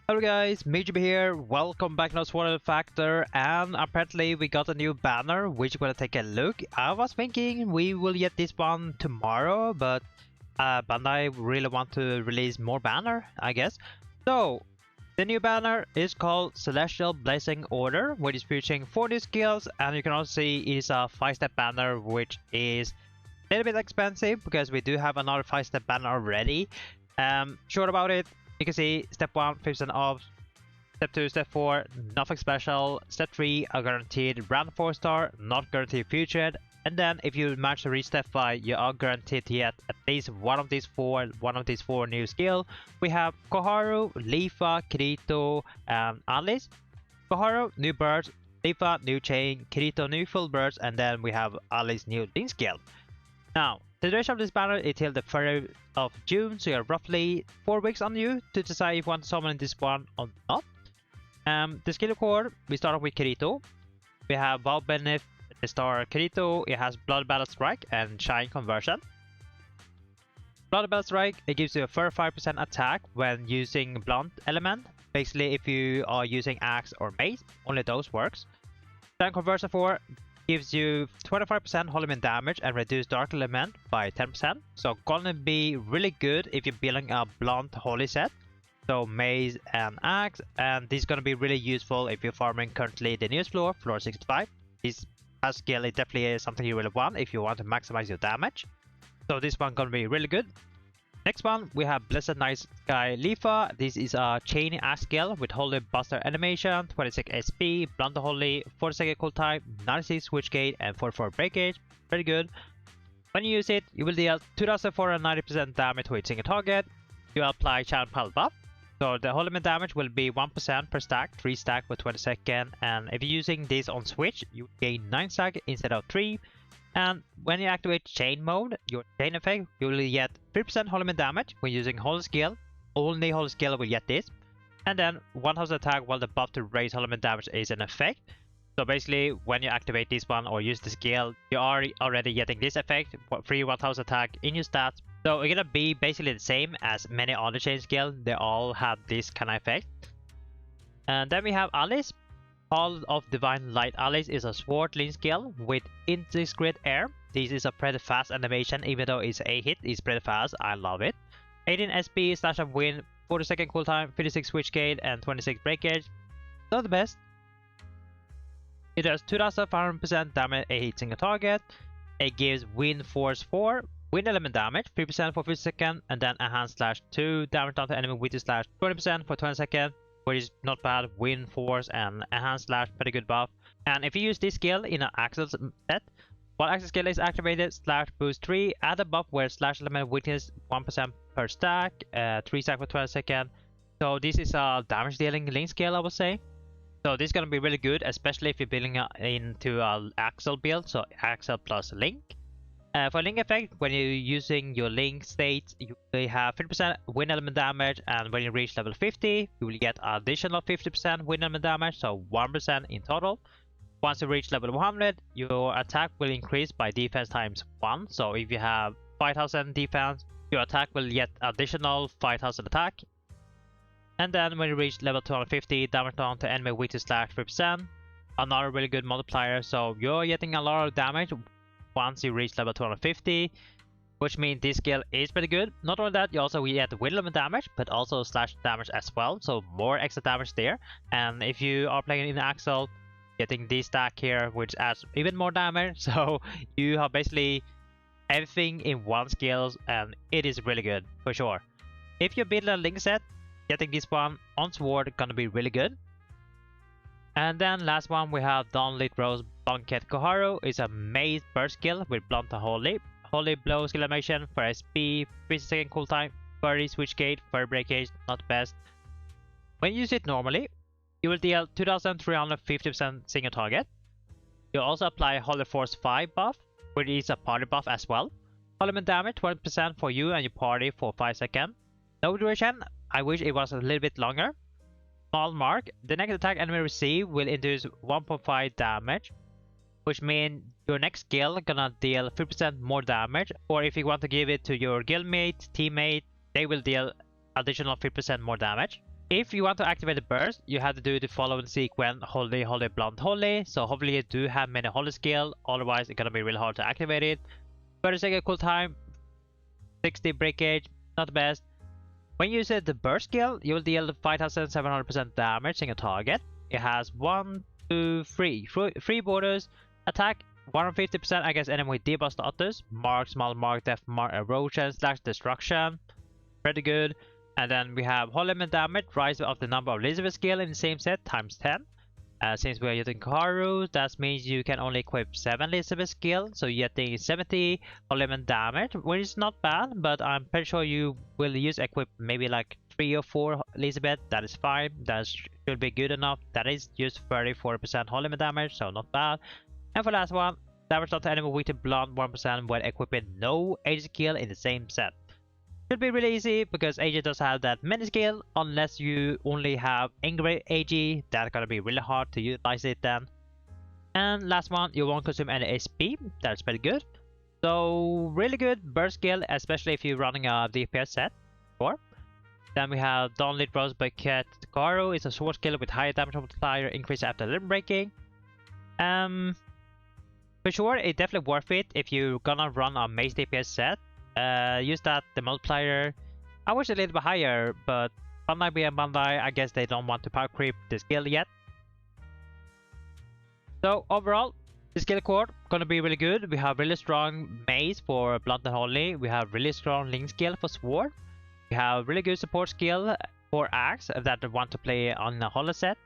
Hello guys, MikuChibi here, welcome back to Sword Factor, and apparently we got a new banner which we're gonna take a look. I was thinking we will get this one tomorrow, but Bandai really want to release more banner, I guess. So, the new banner is called Celestial Blazing Order, which is featuring 4 new skills, and you can also see it's a 5-step banner which is a little bit expensive because we do have another 5-step banner already. Short about it, you can see step 1, 50% off, step 2, step 4, nothing special, step 3, a guaranteed round 4 star, not guaranteed featured, and then if you manage to reach step 5, you are guaranteed to get at least one of these four new skills. We have Koharu, Leafa, Kirito, and Alice. Koharu, new birds, Leafa, new chain, Kirito, new full birds, and then we have Alice, new link skill. Now, the duration of this banner is till the 3rd of June, so you have roughly 4 weeks on you to decide if you want to summon this one or not. The skill core, we start off with Kirito. We have Vow Benefit, the star Kirito, it has Blood Battle Strike and Shine Conversion. Blood Battle Strike, it gives you a 35% attack when using Blunt element. Basically, if you are using Axe or Mace, only those works. Shine Conversion 4 gives you 25% holy damage and reduce dark element by 10%. So gonna be really good if you're building a blunt holy set. So mace and axe, and this is gonna be really useful if you're farming currently the newest floor 65. This skill is definitely something you really want if you want to maximize your damage. So this one gonna be really good. Next one, we have Blessed Night Sky Leafa. This is a chain axe skill with Holy Buster animation, 26 SP, Blunt Holy, 40-second cooltime, 96 switch gate, and 44 breakage. Very good. When you use it, you will deal 2490% damage to each single target. You apply Channel Pile buff. So the holy damage will be 1% per stack, 3 stack for 20 seconds. And if you're using this on switch, you gain 9 stack instead of 3. And when you activate chain mode, your chain effect, you will get 3% holy damage when using holy skill. Only holy skill will get this. And then 1000 attack while the buff to raise holy damage is in effect. So basically, when you activate this one or use the skill, you are already getting this effect, free 1000 attack in your stats. So it's gonna be basically the same as many other chain skills. They all have this kind of effect. And then we have Alice. Hall of Divine Light Alice is a sword link skill with Indiscreet Air. This is a pretty fast animation, even though it's a hit, it's pretty fast. I love it. 18 SP, slash of wind, 40-second cooltime, 56 switch gate, and 26 breakage. Not the best. It does 2500% damage a hit single target. It gives Wind Force 4, wind element damage, 3% for 50 seconds, and then enhance slash 2 damage down to enemy with slash 20% for 20 seconds. Which is not bad, wind force and enhanced slash, pretty good buff. And if you use this skill in an Axel set, while Axel skill is activated, slash boost 3, add a buff where slash element weakness 1% per stack, 3 stack for 20 seconds. So this is a damage dealing link skill, I would say. So this is gonna be really good, especially if you're building into an Axel build, so Axel plus link. For link effect, when you're using your link state, you will have 50% wind element damage, and when you reach level 50, you will get additional 50% wind element damage, so 1% in total. Once you reach level 100, your attack will increase by defense times 1. So if you have 5000 defense, your attack will get additional 5000 attack. And then when you reach level 250, damage down to enemy weak to slash 3%. Another really good multiplier, so you're getting a lot of damage once you reach level 250, which means this skill is pretty good. Not only that, you also get wind element damage, but also slash damage as well, so more extra damage there. And if you are playing in Axel, getting this stack here, which adds even more damage, so you have basically everything in one skill, and it is really good for sure. If you build a link set, getting this one on sword gonna be really good. And then last one, we have Dawnlit Rose Bouquet Koharu. Is a maze burst skill with Blunt and Holy. Holy Blow skill animation for SP, 50-second cooltime, 30 switch gate, 30 breakage, not best. When you use it normally, you will deal 2350% single target. You also apply Holy Force 5 buff, which is a party buff as well. Holy damage 20% for you and your party for 5 seconds. No duration, I wish it was a little bit longer. Small mark, the next attack enemy receive will induce 1.5 damage, which means your next skill gonna deal 50% more damage, or if you want to give it to your guildmate, teammate, they will deal additional 50% more damage. If you want to activate the burst, you have to do the following sequence: holy, holy, blunt, holy. So hopefully you do have many holy skill, otherwise it's gonna be really hard to activate it. 30-second cooltime, 60 breakage, not the best. When you use the burst skill, you will deal 5700% damage in a target. It has 1, 2, 3 borders, attack 150% against enemy with debuff status, mark, small mark, death mark, erosion, / destruction. Pretty good. And then we have whole element damage, rise of the number of Leafa skill in the same set times 10. Since we are using Koharu, that means you can only equip 7 Leafa skill, so you're getting 70 whole element damage, which is not bad, but I'm pretty sure you will use equip maybe like 3 or 4 Leafa. That is fine, that should be good enough. That is just 30-40% whole element damage, so not bad. And for last one, damage to enemy with a blunt 1% when equipping no AG skill in the same set. Should be really easy because AG does have that many skill. Unless you only have Angry AG, that's gonna be really hard to utilize it then. And last one, you won't consume any SP. That's pretty good. So really good burst skill, especially if you're running a DPS set. Then we have Dawnlit Rose Bouquet. Koharu is a sword skill with higher damage multiplier, increase after limb breaking. For sure, it's definitely worth it if you're gonna run a mace DPS set. Use that, the multiplier. I wish a little bit higher, but Bandai being Bandai, I guess they don't want to power creep the skill yet. So overall, the skill core gonna be really good. We have really strong mace for blunt and holy. We have really strong link skill for sword. We have really good support skill for axe that want to play on a holo set,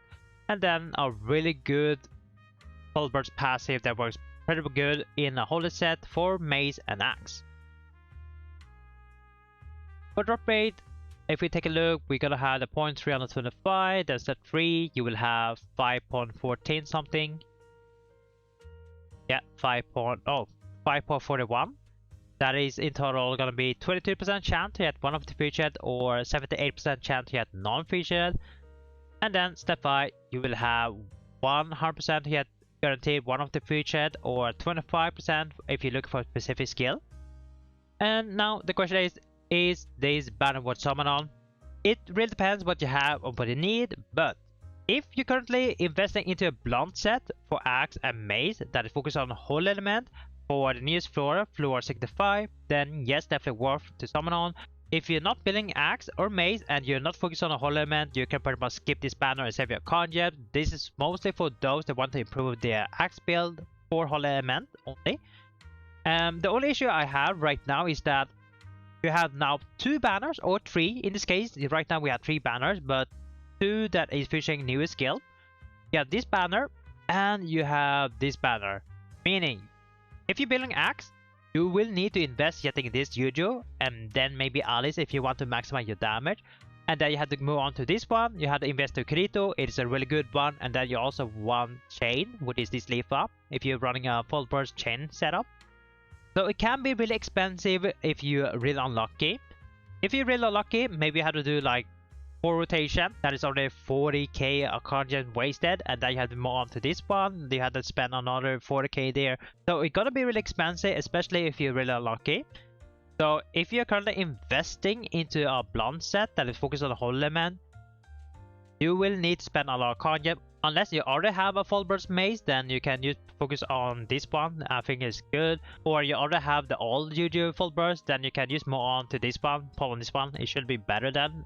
and then a really good full burst passive that works pretty good in a holo set for mace and axe. For drop rate, if we take a look, we're gonna have the 0.325, then set 3, you will have 5.14 something. Yeah, 5.41. That is in total gonna be 22% chance to get one of the featured or 78% chance to get non-featured. And then step 5, you will have 100% to get guaranteed one of the featured or 25% if you look for a specific skill. And now the question is this banner worth summon on? It really depends what you have or what you need, but if you're currently investing into a blunt set for axe and mace that is focused on whole element for the newest floor 65, then yes, definitely worth to summon on. If you're not building axe or mace and you're not focused on a whole element, you can pretty much skip this banner and save your concept. This is mostly for those that want to improve their axe build for whole element only. The only issue I have right now is that you have now 2 banners, or 3 in this case. Right now we have 3 banners, but 2 that is featuring new skill. You have this banner and you have this banner. Meaning, if you're building axe, you will need to invest getting this Yujo and then maybe Alice if you want to maximize your damage. And then you have to move on to this one. You have to invest to Kirito. It is a really good one. And then you also want chain, which is this Leafa, if you're running a full burst chain setup. So it can be really expensive if you're really unlucky. If you're really unlucky, maybe you have to do like 4 rotation. That is already 40k a content wasted, and then you have to move on to this one. You have to spend another 40k there. So it's gonna be really expensive, especially if you're really unlucky. So if you're currently investing into a blunt set that is focused on the whole element, you will need to spend a lot of content. Unless you already have a full burst mace, then you can focus on this one. I think it's good. Or you already have the old Yuju full burst, then you can just move on to this one. Pull on this one. It should be better then.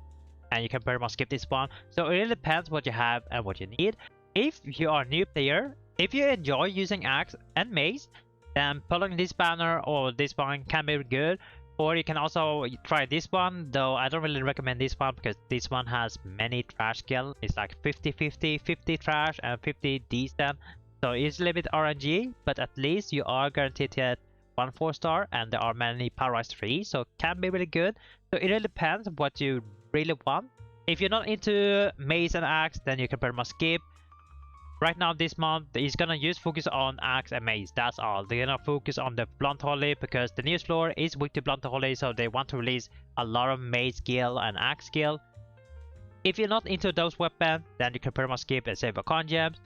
And you can pretty much skip this one. So it really depends what you have and what you need. If you are a new player, if you enjoy using axe and mace, then pulling this banner or this one can be good. Or you can also try this one, though I don't really recommend this one because this one has many trash skill. It's like 50-50, 50 trash and 50 decent. So it's a little bit RNG, but at least you are guaranteed to get 1 4-star and there are many power rise 3, so it can be really good. So it really depends what you really want. If you're not into mace and axe, then you can pretty much skip. Right now this month is gonna focus on axe and mace, that's all. They're gonna focus on the blunt holy because the newest floor is weak to blunt holy, so they want to release a lot of mace skill and axe skill. If you're not into those weapons, then you can pretty much skip and save your con gems.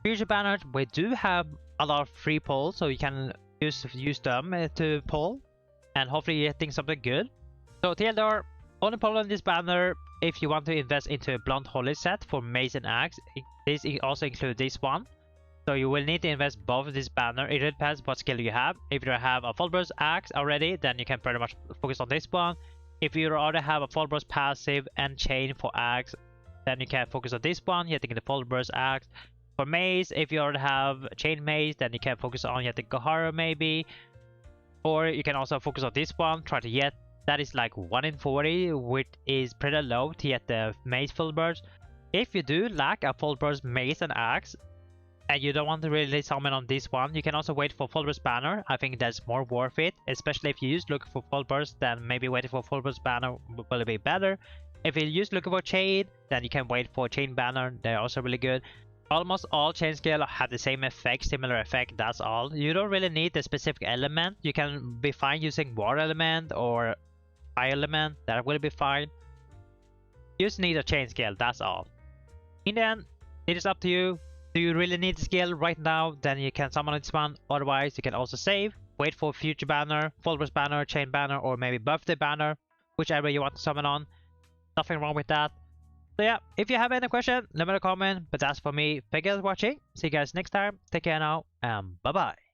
Future banners, we do have a lot of free pulls, so you can use them to pull and hopefully you're getting something good. So Theodore, Only problem in this banner, if you want to invest into a Blunt Holy set for Mace and Axe, this also includes this one. So you will need to invest both of this banner. It really depends what skill you have. If you have a Full Burst Axe already, then you can pretty much focus on this one. If you already have a Full Burst passive and Chain for Axe, then you can focus on this one. You think the Full Burst Axe. For Mace, if you already have Chain Mace, then you can focus on the Koharu maybe. Or you can also focus on this one. Try to get that is like 1 in 40, which is pretty low to get the Mace Full Burst. If you do lack a Full Burst Mace and Axe, and you don't want to really summon on this one, you can also wait for Full Burst Banner. I think that's more worth it, especially if you use looking for Full Burst, then maybe waiting for Full Burst Banner will be better. If you use looking for Chain, then you can wait for Chain Banner, they're also really good. Almost all chain skill have the same effect, similar effect, that's all. You don't really need the specific element. You can be fine using water element or fire element, that will be fine. You just need a chain skill, that's all. In the end, it is up to you. Do you really need the skill right now? Then you can summon this one. Otherwise, you can also save, wait for future banner, full burst banner, chain banner, or maybe birthday banner, whichever you want to summon on. Nothing wrong with that. So yeah, if you have any question, let me know in a comment. But that's for me. Thank you guys for watching. See you guys next time. Take care now, and bye bye.